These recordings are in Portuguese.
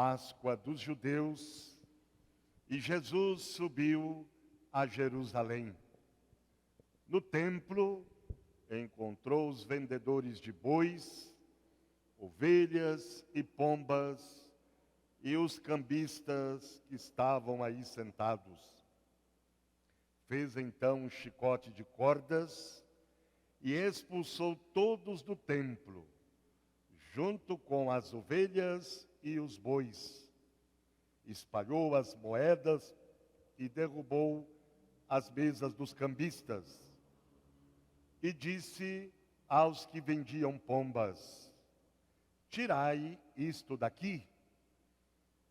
Páscoa dos judeus, e Jesus subiu a Jerusalém. No templo, encontrou os vendedores de bois, ovelhas e pombas, e os cambistas que estavam aí sentados. Fez então um chicote de cordas e expulsou todos do templo, junto com as ovelhas e os bois. Espalhou as moedas e derrubou as mesas dos cambistas. E disse aos que vendiam pombas: tirai isto daqui,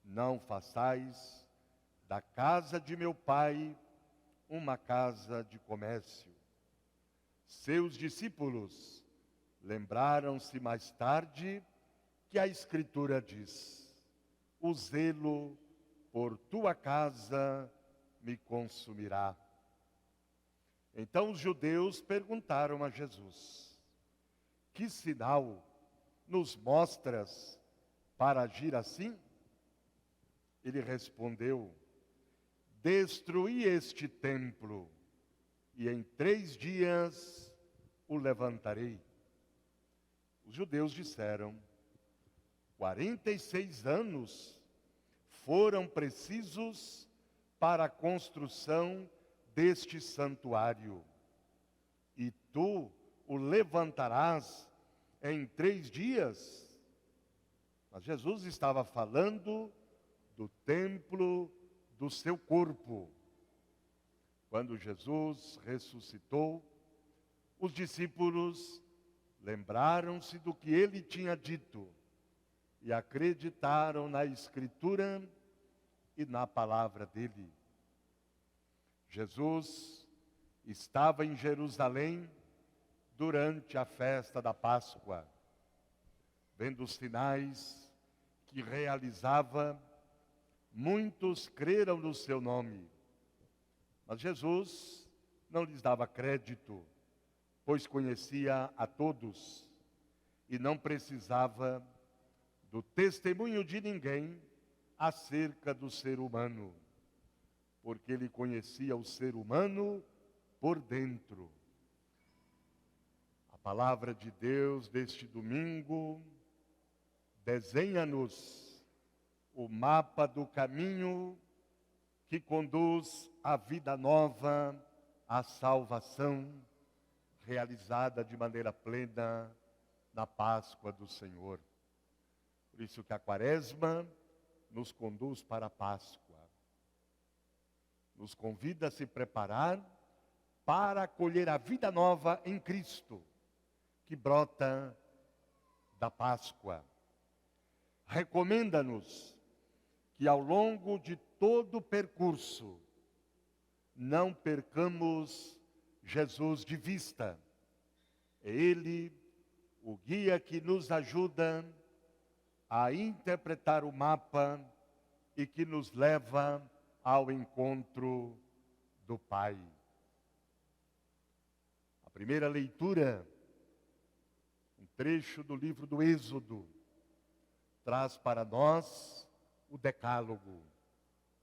não façais da casa de meu pai uma casa de comércio. Seus discípulos lembraram-se mais tarde que a Escritura diz: o zelo por tua casa me consumirá. Então os judeus perguntaram a Jesus: que sinal nos mostras para agir assim? Ele respondeu: destruí este templo, e em 3 dias o levantarei. Os judeus disseram: 46 anos foram precisos para a construção deste santuário, e tu o levantarás em 3 dias? Mas Jesus estava falando do templo do seu corpo. Quando Jesus ressuscitou, os discípulos lembraram-se do que ele tinha dito e acreditaram na Escritura e na palavra dele. Jesus estava em Jerusalém durante a festa da Páscoa, vendo os sinais que realizava. Muitos creram no seu nome, mas Jesus não lhes dava crédito, pois conhecia a todos e não precisava do testemunho de ninguém acerca do ser humano, porque ele conhecia o ser humano por dentro. A palavra de Deus deste domingo desenha-nos o mapa do caminho que conduz à vida nova, à salvação, realizada de maneira plena na Páscoa do Senhor. Por isso que a Quaresma nos conduz para a Páscoa. Nos convida a se preparar para acolher a vida nova em Cristo, que brota da Páscoa. Recomenda-nos que ao longo de todo o percurso não percamos Jesus de vista. É Ele o guia que nos ajuda a interpretar o mapa e que nos leva ao encontro do Pai. A primeira leitura, um trecho do livro do Êxodo, traz para nós o Decálogo,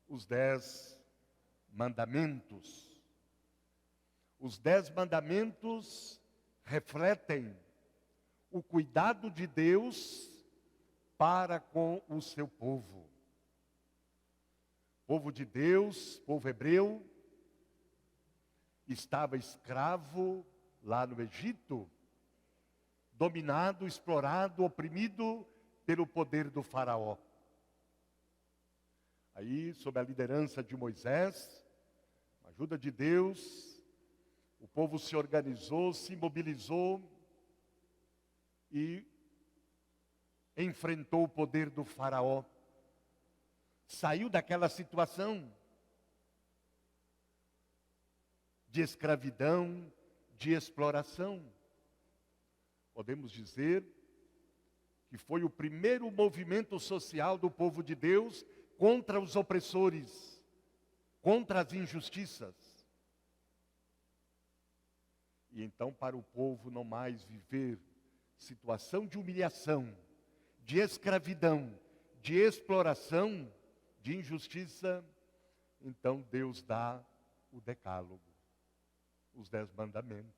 os 10 mandamentos. Os 10 mandamentos refletem o cuidado de Deus para com o seu povo. Povo de Deus, povo hebreu, estava escravo lá no Egito, dominado, explorado, oprimido pelo poder do faraó. Aí, sob a liderança de Moisés, com a ajuda de Deus, o povo se organizou, se mobilizou e enfrentou o poder do faraó. Saiu daquela situação de escravidão, de exploração. Podemos dizer que foi o primeiro movimento social do povo de Deus contra os opressores, contra as injustiças. E então, para o povo não mais viver situação de humilhação, de escravidão, de exploração, de injustiça, então Deus dá o decálogo, os 10 mandamentos.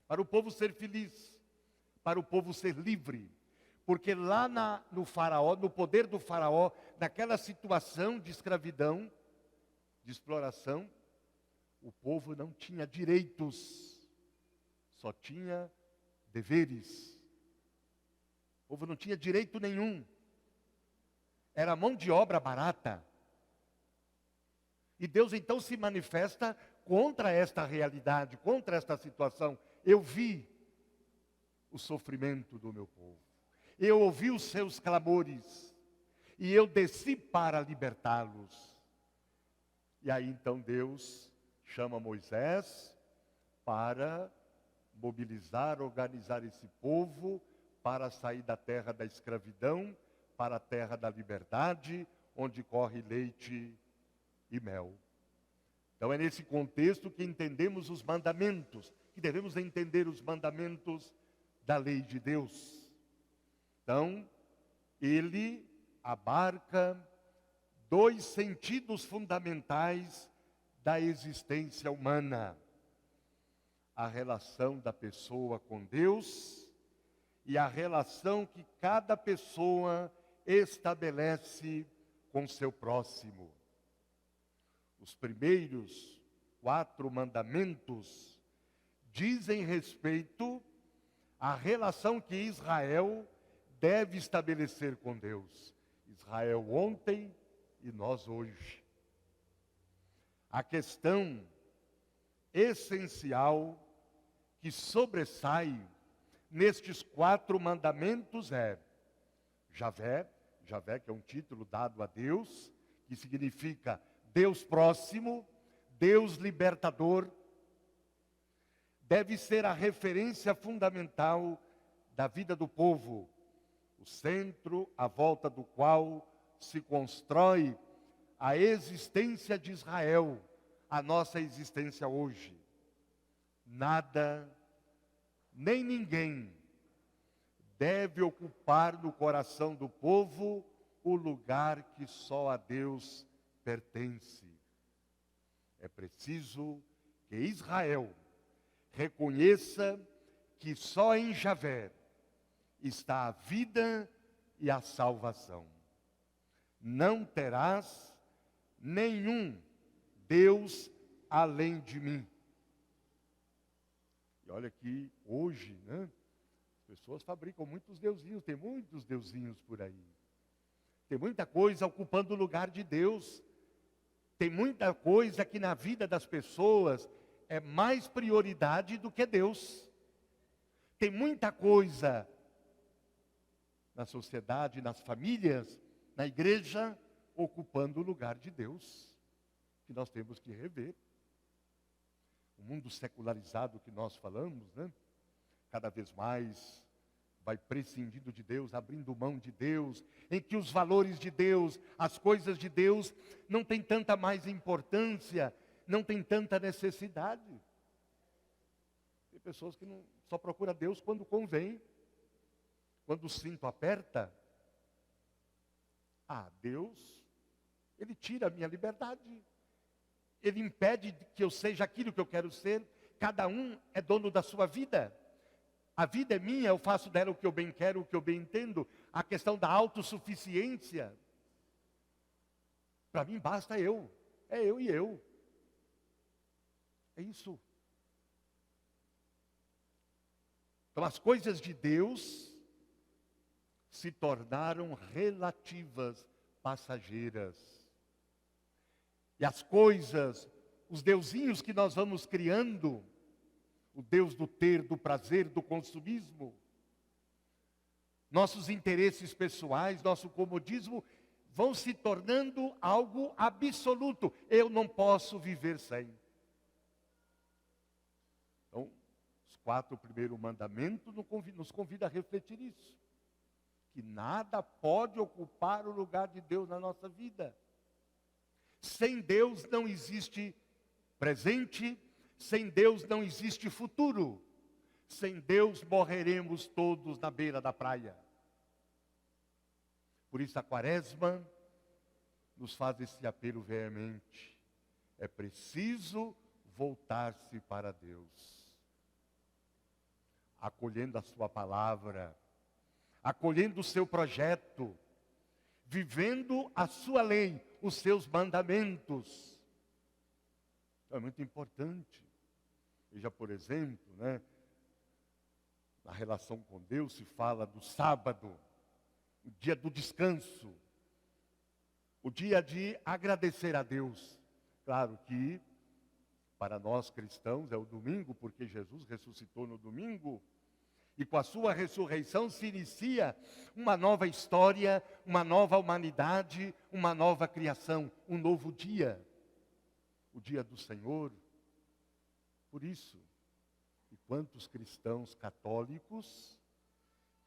Para o povo ser feliz, para o povo ser livre. Porque lá no faraó, no poder do faraó, naquela situação de escravidão, de exploração, o povo não tinha direitos, só tinha deveres. O povo não tinha direito nenhum. Era mão de obra barata. E Deus então se manifesta contra esta realidade, contra esta situação. Eu vi o sofrimento do meu povo. Eu ouvi os seus clamores. E eu desci para libertá-los. E aí então Deus chama Moisés para mobilizar, organizar esse povo para sair da terra da escravidão, para a terra da liberdade, onde corre leite e mel. Então é nesse contexto que entendemos os mandamentos, que devemos entender os mandamentos da lei de Deus. Então, ele abarca 2 sentidos fundamentais da existência humana: a relação da pessoa com Deus e a relação que cada pessoa estabelece com seu próximo. Os primeiros 4 mandamentos dizem respeito à relação que Israel deve estabelecer com Deus. Israel ontem e nós hoje. A questão essencial que sobressai nestes 4 mandamentos é Javé, que é um título dado a Deus, que significa Deus próximo, Deus libertador, deve ser a referência fundamental da vida do povo, o centro à volta do qual se constrói a existência de Israel, a nossa existência hoje. Nada, nem ninguém deve ocupar no coração do povo o lugar que só a Deus pertence. É preciso que Israel reconheça que só em Javé está a vida e a salvação. Não terás nenhum Deus além de mim. E olha que hoje, né? As pessoas fabricam muitos deusinhos, tem muitos deusinhos por aí. Tem muita coisa ocupando o lugar de Deus. Tem muita coisa que na vida das pessoas é mais prioridade do que Deus. Tem muita coisa na sociedade, nas famílias, na igreja, ocupando o lugar de Deus, que nós temos que rever. O mundo secularizado que nós falamos, né? Cada vez mais vai prescindindo de Deus, abrindo mão de Deus, em que os valores de Deus, as coisas de Deus, não têm tanta mais importância, não tem tanta necessidade. Tem pessoas que só procuram Deus quando convém, quando o cinto aperta. Deus, Ele tira a minha liberdade. Ele impede que eu seja aquilo que eu quero ser. Cada um é dono da sua vida. A vida é minha, eu faço dela o que eu bem quero, o que eu bem entendo. A questão da autossuficiência. Para mim basta eu. É eu e eu. É isso. Então as coisas de Deus se tornaram relativas, passageiras. E as coisas, os deusinhos que nós vamos criando, o Deus do ter, do prazer, do consumismo, nossos interesses pessoais, nosso comodismo, vão se tornando algo absoluto. Eu não posso viver sem. Então, os 4 primeiros mandamentos nos convidam a refletir isso. Que nada pode ocupar o lugar de Deus na nossa vida. Sem Deus não existe presente, sem Deus não existe futuro. Sem Deus morreremos todos na beira da praia. Por isso a Quaresma nos faz esse apelo veemente. É preciso voltar-se para Deus, acolhendo a sua palavra, acolhendo o seu projeto, vivendo a sua lei, os seus mandamentos. Então é muito importante. Veja, por exemplo, na relação com Deus se fala do sábado, o dia do descanso, o dia de agradecer a Deus. Claro que para nós cristãos é o domingo, porque Jesus ressuscitou no domingo. E com a sua ressurreição se inicia uma nova história, uma nova humanidade, uma nova criação, um novo dia. O dia do Senhor. Por isso, e quantos cristãos católicos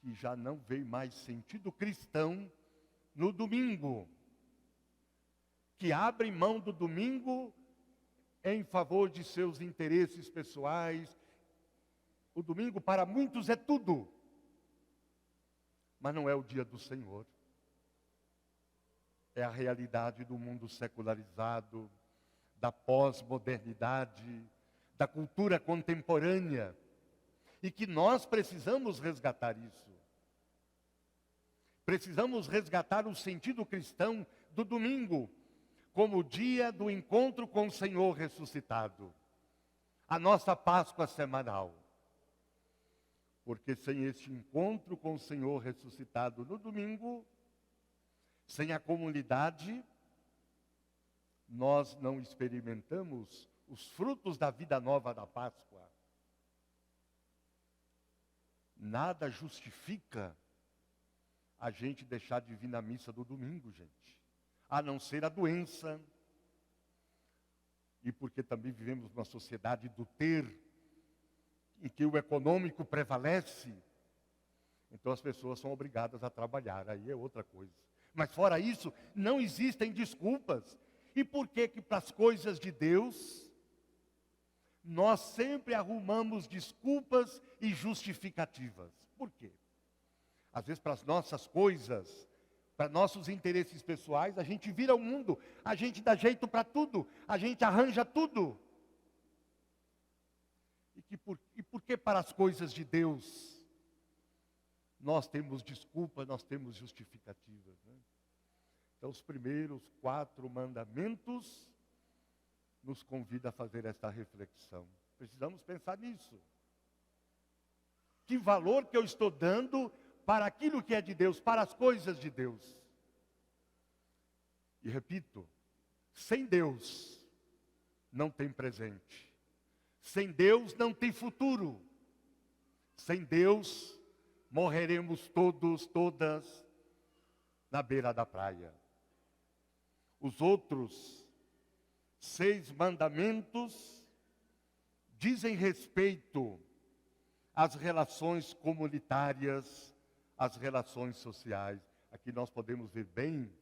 que já não veem mais sentido cristão no domingo, que abrem mão do domingo em favor de seus interesses pessoais. O domingo para muitos é tudo, mas não é o dia do Senhor. É a realidade do mundo secularizado, da pós-modernidade, da cultura contemporânea, e que nós precisamos resgatar isso. Precisamos resgatar o sentido cristão do domingo, como o dia do encontro com o Senhor ressuscitado, a nossa Páscoa semanal. Porque sem esse encontro com o Senhor ressuscitado no domingo, sem a comunidade, nós não experimentamos os frutos da vida nova da Páscoa. Nada justifica a gente deixar de vir na missa do domingo, gente. A não ser a doença. E porque também vivemos numa sociedade do ter, em que o econômico prevalece, então as pessoas são obrigadas a trabalhar, aí é outra coisa. Mas fora isso, não existem desculpas. E por que para as coisas de Deus, nós sempre arrumamos desculpas e justificativas? Por quê? Às vezes para as nossas coisas, para nossos interesses pessoais, a gente vira o mundo, a gente dá jeito para tudo, a gente arranja tudo. E por que para as coisas de Deus nós temos desculpas, nós temos justificativas? Então os primeiros 4 mandamentos nos convidam a fazer esta reflexão. Precisamos pensar nisso. Que valor que eu estou dando para aquilo que é de Deus, para as coisas de Deus? E repito, sem Deus não tem presente. Sem Deus não tem futuro. Sem Deus morreremos todos, todas na beira da praia. Os outros 6 mandamentos dizem respeito às relações comunitárias, às relações sociais. Aqui nós podemos ver bem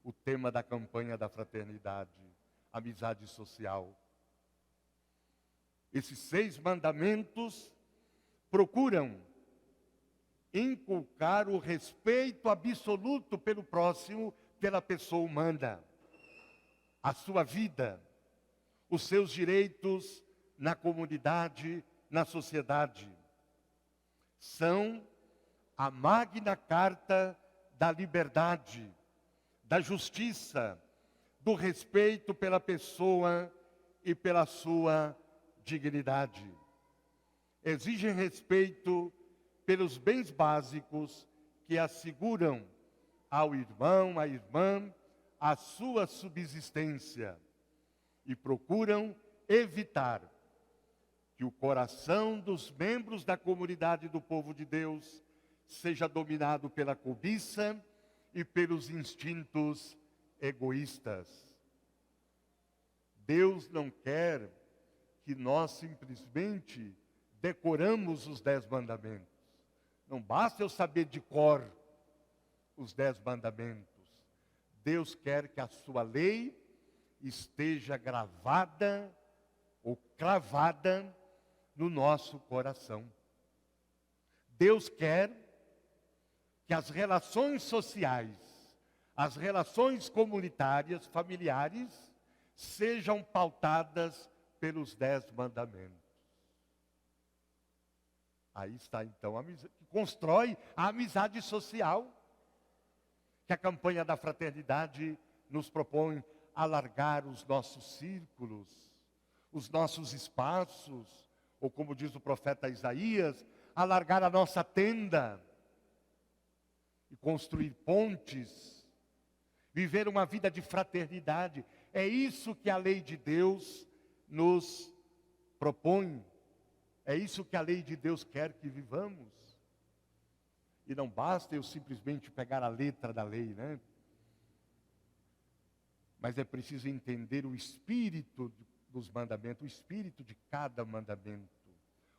o tema da campanha da fraternidade, amizade social. Esses 6 mandamentos procuram inculcar o respeito absoluto pelo próximo, pela pessoa humana, a sua vida, os seus direitos na comunidade, na sociedade. São a magna carta da liberdade, da justiça, do respeito pela pessoa e pela sua dignidade. Exigem respeito pelos bens básicos que asseguram ao irmão, à irmã, a sua subsistência, e procuram evitar que o coração dos membros da comunidade do povo de Deus seja dominado pela cobiça e pelos instintos egoístas. Deus não quer que nós simplesmente decoramos os 10 mandamentos. Não basta eu saber de cor os 10 mandamentos. Deus quer que a sua lei esteja gravada ou cravada no nosso coração. Deus quer que as relações sociais as relações comunitárias, familiares, sejam pautadas pelos 10 mandamentos. Aí está então a amizade, que constrói a amizade social, que a campanha da fraternidade nos propõe alargar os nossos círculos, os nossos espaços, ou como diz o profeta Isaías, alargar a nossa tenda e construir pontes, viver uma vida de fraternidade. É isso que a lei de Deus nos propõe. É isso que a lei de Deus quer que vivamos. E não basta eu simplesmente pegar a letra da lei, né? Mas é preciso entender o espírito dos mandamentos, o espírito de cada mandamento,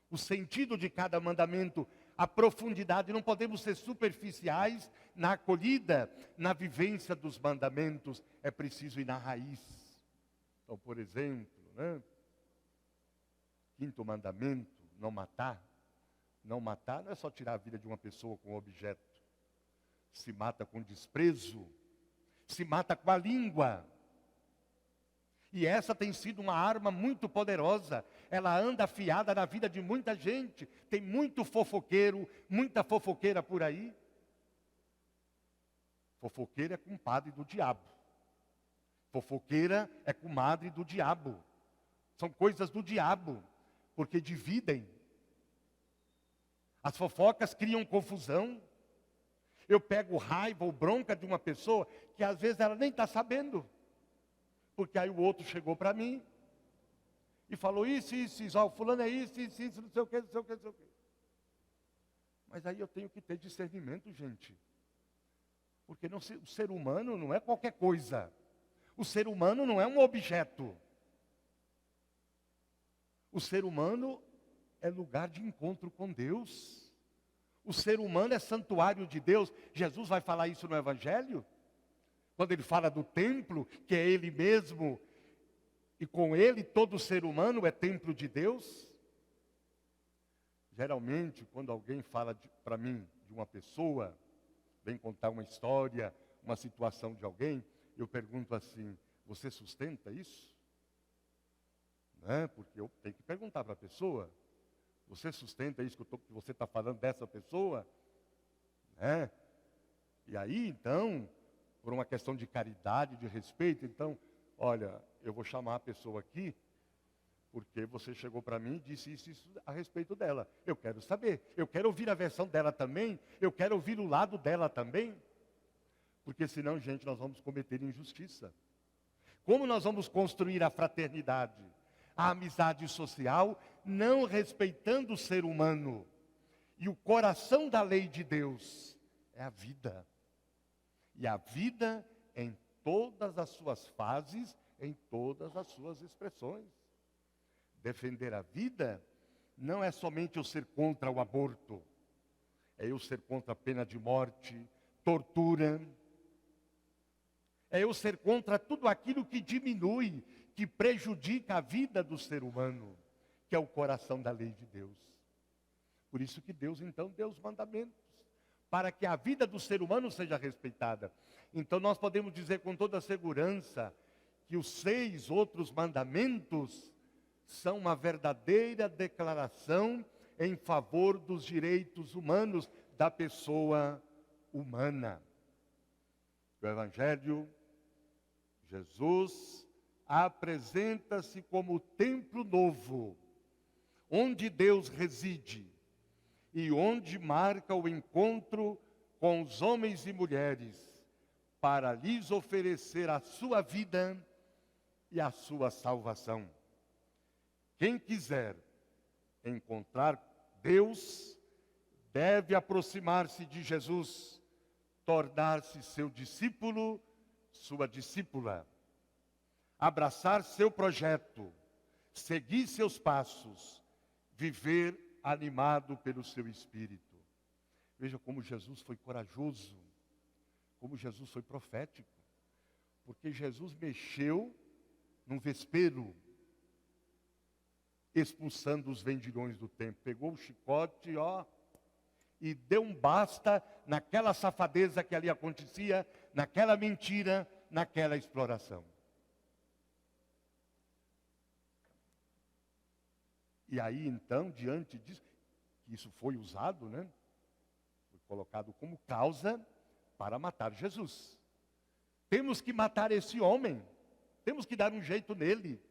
o sentido de cada mandamento, a profundidade. Não podemos ser superficiais na acolhida, na vivência dos mandamentos. É preciso ir na raiz. Então, por exemplo, né? 5º mandamento, não matar. Não matar não é só tirar a vida de uma pessoa com um objeto. Se mata com desprezo, se mata com a língua. E essa tem sido uma arma muito poderosa. Ela anda afiada na vida de muita gente. Tem muito fofoqueiro, muita fofoqueira por aí. Fofoqueira é compadre do diabo. Fofoqueira é comadre do diabo. São coisas do diabo, porque dividem. As fofocas criam confusão. Eu pego raiva ou bronca de uma pessoa que às vezes ela nem está sabendo. Porque aí o outro chegou para mim e falou isso, ó, o fulano é isso, não sei o quê, não sei o quê, não sei o quê. Mas aí eu tenho que ter discernimento, gente. Porque o ser humano não é qualquer coisa. O ser humano não é um objeto. O ser humano é lugar de encontro com Deus. O ser humano é santuário de Deus. Jesus vai falar isso no Evangelho. Quando ele fala do templo, que é ele mesmo, e com ele todo ser humano é templo de Deus. Geralmente, quando alguém fala para mim de uma pessoa, vem contar uma história, uma situação de alguém, eu pergunto assim: você sustenta isso? Né? Porque eu tenho que perguntar para a pessoa: você sustenta isso que você está falando dessa pessoa? Né? E aí, então, por uma questão de caridade, de respeito, então, olha, eu vou chamar a pessoa aqui, porque você chegou para mim e disse isso a respeito dela. Eu quero saber, eu quero ouvir a versão dela também, eu quero ouvir o lado dela também, porque senão, gente, nós vamos cometer injustiça. Como nós vamos construir a fraternidade, a amizade social, não respeitando o ser humano? E o coração da lei de Deus é a vida. E a vida em todas as suas fases, em todas as suas expressões. Defender a vida não é somente eu ser contra o aborto. É eu ser contra a pena de morte, tortura. É eu ser contra tudo aquilo que diminui, que prejudica a vida do ser humano, que é o coração da lei de Deus. Por isso que Deus, então, deu os mandamentos, para que a vida do ser humano seja respeitada. Então nós podemos dizer com toda segurança que os 6 outros mandamentos são uma verdadeira declaração em favor dos direitos humanos da pessoa humana. O Evangelho, Jesus apresenta-se como o templo novo, onde Deus reside e onde marca o encontro com os homens e mulheres, para lhes oferecer a sua vida e a sua salvação. Quem quiser encontrar Deus, deve aproximar-se de Jesus, tornar-se seu discípulo, sua discípula, abraçar seu projeto, seguir seus passos, viver animado pelo seu Espírito. Veja como Jesus foi corajoso, como Jesus foi profético, porque Jesus mexeu num vespeiro, expulsando os vendilhões do templo. Pegou o chicote, e deu um basta naquela safadeza que ali acontecia naquela mentira, naquela exploração. E aí, então, diante disso, que isso foi usado, né? Foi colocado como causa para matar Jesus. Temos que matar esse homem. Temos que dar um jeito nele.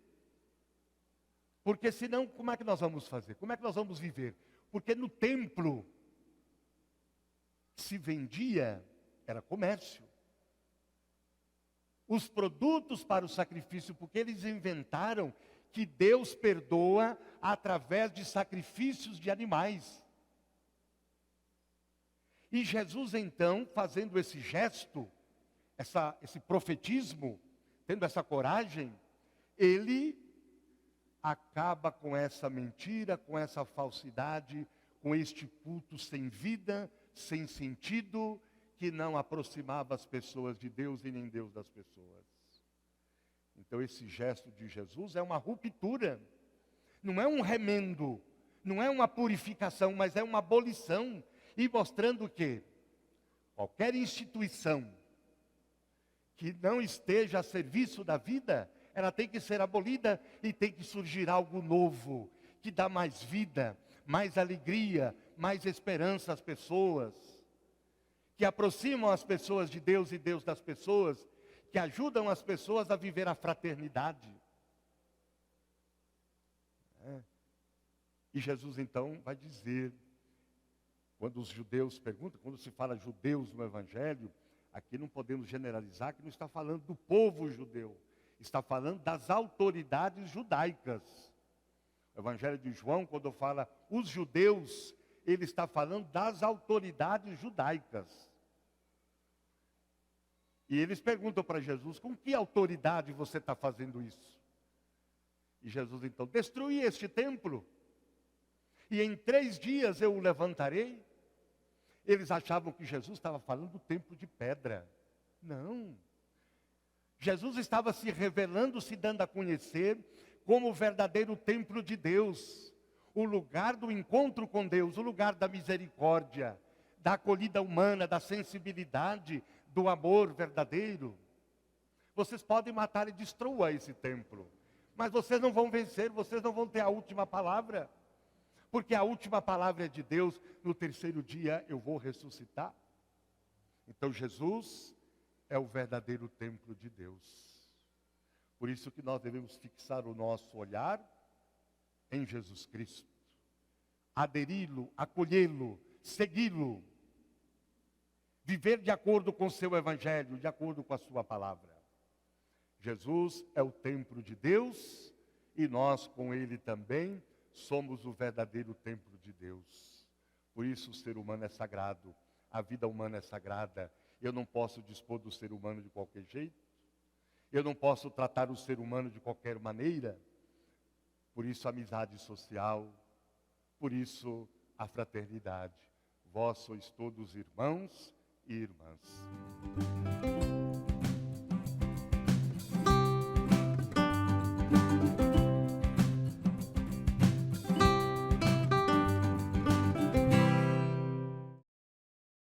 Porque senão, como é que nós vamos fazer? Como é que nós vamos viver? Porque no templo se vendia, era comércio. Os produtos para o sacrifício, porque eles inventaram que Deus perdoa através de sacrifícios de animais. E Jesus, então, fazendo esse gesto, esse profetismo, tendo essa coragem, ele acaba com essa mentira, com essa falsidade, com este culto sem vida, sem sentido, que não aproximava as pessoas de Deus e nem Deus das pessoas. Então esse gesto de Jesus é uma ruptura, não é um remendo, não é uma purificação, mas é uma abolição, e mostrando que qualquer instituição que não esteja a serviço da vida, ela tem que ser abolida e tem que surgir algo novo, que dá mais vida, mais alegria, mais esperança às pessoas, que aproximam as pessoas de Deus e Deus das pessoas, que ajudam as pessoas a viver a fraternidade. E Jesus então vai dizer, quando os judeus perguntam, quando se fala judeus no Evangelho, aqui não podemos generalizar que não está falando do povo judeu, está falando das autoridades judaicas. O Evangelho de João, quando fala os judeus, ele está falando das autoridades judaicas. E eles perguntam para Jesus, com que autoridade você está fazendo isso? E Jesus então, destruí este templo, e em 3 dias eu o levantarei. Eles achavam que Jesus estava falando do templo de pedra. Não. Jesus estava se revelando, se dando a conhecer como o verdadeiro templo de Deus. O lugar do encontro com Deus, o lugar da misericórdia, da acolhida humana, da sensibilidade, do amor verdadeiro. Vocês podem matar e destruir esse templo, mas vocês não vão vencer, vocês não vão ter a última palavra, porque a última palavra é de Deus. No 3º dia eu vou ressuscitar. Então Jesus é o verdadeiro templo de Deus. Por isso que nós devemos fixar o nosso olhar em Jesus Cristo, aderi-lo, acolhê-lo, segui-lo, viver de acordo com o seu evangelho, de acordo com a sua palavra. Jesus é o templo de Deus e nós com ele também somos o verdadeiro templo de Deus. Por isso o ser humano é sagrado, a vida humana é sagrada. Eu não posso dispor do ser humano de qualquer jeito, eu não posso tratar o ser humano de qualquer maneira. Por isso a amizade social, por isso a fraternidade. Vós sois todos irmãos e irmãs.